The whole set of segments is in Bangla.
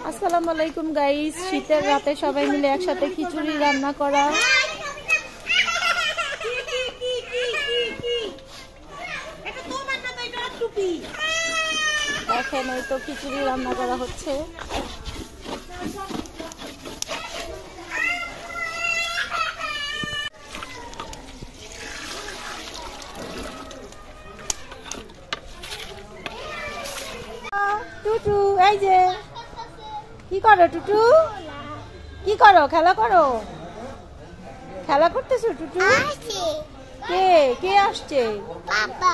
আসসালামু আলাইকুম গাইস, শীতের রাতে সবাই মিলে একসাথে খিচুড়ি রান্না করা। দেখেন এই তো খিচুড়ি রান্না করা হচ্ছে। টুটু এই যে কি করো? টুটু কি করো? খেলা করো? খেলা করতেছো টুটু? কে কে আসছে? পাপা।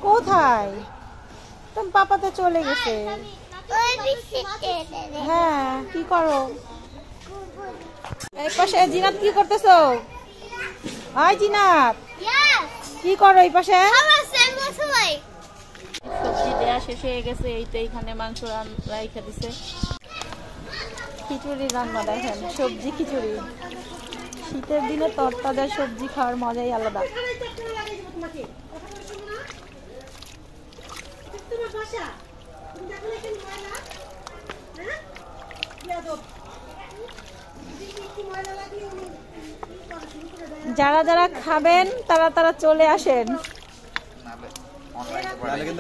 কোথায়? তুমি পাপা তো চলে গেছে। হ্যাঁ, কি করো? এই পাশে জিনাত কি করতেছো? হাই জিনাত, কি করো এই পাশে? সবজি দেয়া শেষ হয়ে গেছে, এই তো এইখানে মাংস রাইখা দিছে। খিচুড়ি রান্না দেখেন, সবজি খিচুড়ি। শীতের দিনে তরতাজা সবজি খাওয়ার মজাই আলাদা। যারা যারা খাবেন তারা তারা চলে আসেন,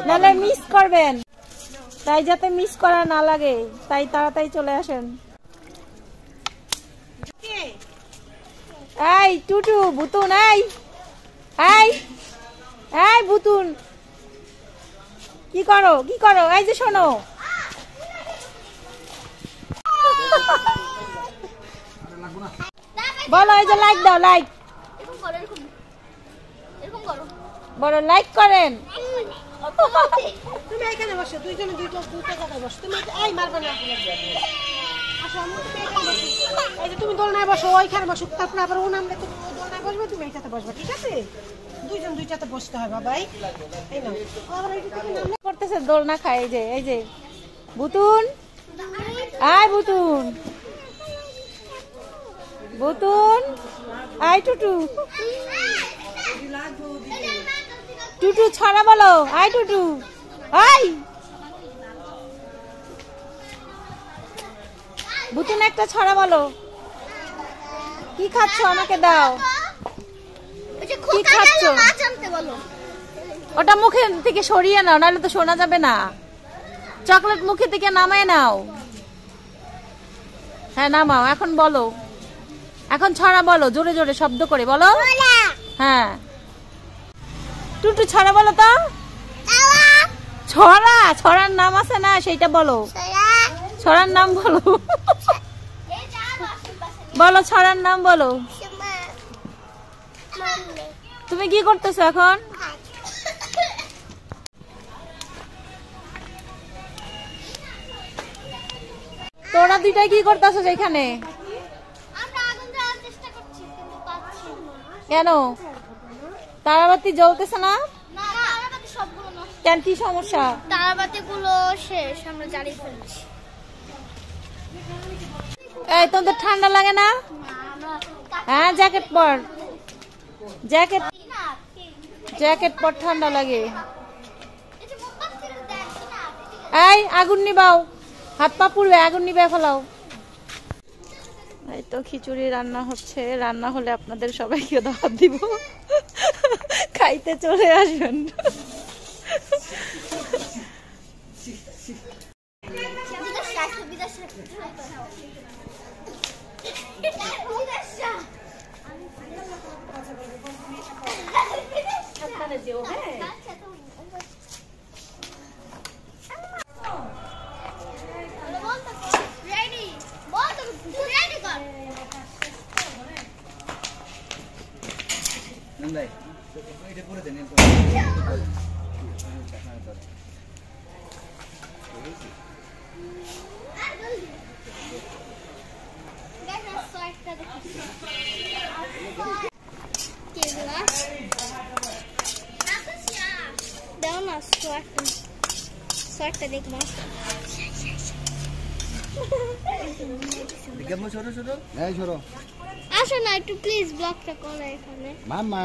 নাহলে মিস করবেন। তাই যাতে মিস করা না লাগে তাই তাড়াতাড়ি চলে আসেন। এই টুটু, বুতুন, এই এই এই বুতুন, কি করো? কি করো? এই যে শোনো, বলো। এই যে লাইক দাও, লাইক বড় লাইক করেন। তুমি এখানে বসো, দুইটা জায়গায় বসো। তুমি এই মারবে না। আসো, এই যে তুমি দোলনায় বসো, ওইখানে বসো। তারপর আবার ও নামলে তুমি দোলনায় বসবে, তুমি এইটাতে বসবে, ঠিক আছে? দুইটাতে বসতে হয় বাবাই। এই নাও, আবার এইটা থেকে নামলে করতেছে দোলনা খায়। এই যে বুতুন, আয় বুতুন, বুতুন, আয় টুটু, টুটু ছড়া বলো। আয় টুটু, আয় বুতুন, একটা ছড়া বলো। কি খাচ্ছ? আমাকে দাও। কি খাচ্ছ? ওটা মুখে থেকে সরিয়ে নাও, নাহলে তো শোনা যাবে না। চকলেট মুখে থেকে নামায় নাও। হ্যাঁ নামাও, এখন বলো। এখন ছড়া বলো, জোরে জোরে শব্দ করে বলো। হ্যাঁ টুটু ছড়া বলো তো। ছড়া, ছড়ার নাম আছে না, সেইটা বলো। ছড়ার নাম বলো, বলো ছড়ার নাম বলো। তুমি কি করতেছো এখন? তোরা দুইটাই কি করতেছো এখানে? কেন তারাবাতি জ্বলতেছে না? কেন, কি সমস্যা? তারাবাতি গুলো শেষ, আমরা জ্বালিয়ে ফেলছি। এই তোমাদের ঠান্ডা লাগে না? হ্যাঁ জ্যাকেট পর, জ্যাকেট জ্যাকেট পর, ঠান্ডা লাগে। এই আগুন নিবাও, হাত পা পুড়বে, আগুন নিবে ফেলাও। এই তো খিচুড়ি রান্না হচ্ছে। রান্না হলে আপনাদের সবাইকে দাওয়াত দিব, খাইতে চলে আসবেন। আসো না একটু প্লিজ, ব্লগটা করো এখানে। মামা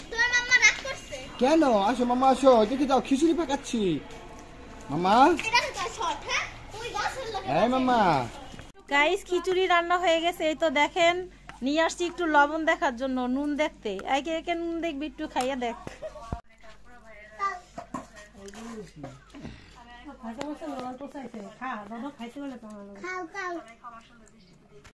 তোমার মাম্মা রাগ করছে কেন? আসো মামা, আসো, দেখে যাও, খিচুড়ি পাকাচ্ছি। মামা এটা তো শর্ট, হ্যাঁ ওই গাছের এই মাম্মা গাইস খিচুড়ি রান্না হয়ে গেছে, এই তো দেখেন নিয়ে আসছি একটু লবণ দেখার জন্য, নুন দেখতে। একে একে নুন দেখবি, একটু খাইয়া দেখ। খাইতে বলছে, খাইতে বলে খাও খাও